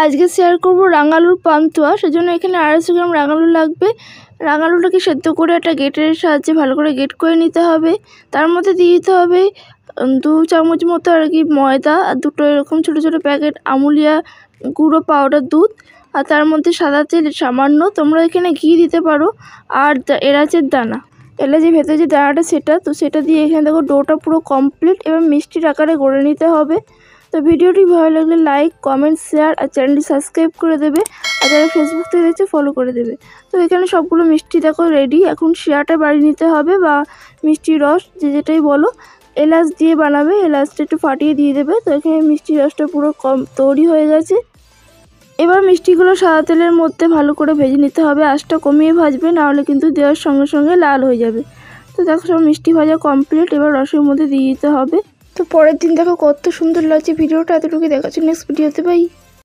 আজকে শেয়ার করব রাঙালুর পান্তুয়া। সেজন্য এখানে 250 গ্রাম রাঙালু লাগবে। রাঙালুটাকে সেদ্ধ করে একটা গেটের সাহায্যে ভালো করে গেট করে নিতে হবে। তার মধ্যে দিয়ে দিতে হবে 2 চামচ মতো আর কি ময়দা, আর 2টো এরকম ছোটো ছোটো প্যাকেট আমুলিয়া গুঁড়ো পাউডার দুধ, আর তার মধ্যে সাদা তেল সামান্য। তোমরা এখানে ঘি দিতে পারো, আর এলাচের দানা, এলাচের ভেতরে যে দানাটা সেটা দিয়ে এখানে দেখো ডোটা পুরো কমপ্লিট। এবার মিষ্টির আকারে গড়ে নিতে হবে। তো ভিডিওটি ভালো লাগলে লাইক, কমেন্ট, শেয়ার আর চ্যানেলটি সাবস্ক্রাইব করে দেবে। আর যারা ফেসবুক থেকে দেখছে ফলো করে দেবে। তো এখানে সবগুলো মিষ্টি দেখো রেডি। এখন শিরাটা বাড়িয়ে নিতে হবে, বা মিষ্টি রস যেটাই বলো। এলাচ দিয়ে বানাবে, এলাচটা একটু ফাটিয়ে দিয়ে দেবে। তো এখানে মিষ্টি রসটা পুরো তৈরি হয়ে গেছে। এবার মিষ্টিগুলো সাদা তেলের মধ্যে ভালো করে ভেজে নিতে হবে। আঁচটা কমিয়ে ভাজবে, নাহলে কিন্তু দেওয়ার সঙ্গে সঙ্গে লাল হয়ে যাবে। তো দেখো সব মিষ্টি ভাজা কমপ্লিট। এবার রসের মধ্যে দিয়ে দিতে হবে। তো পরের দিন দেখো কত সুন্দর লাগছে ভিডিওটা। এতটুকু দেখাচ্ছি, নেক্সট ভিডিওতে বাই।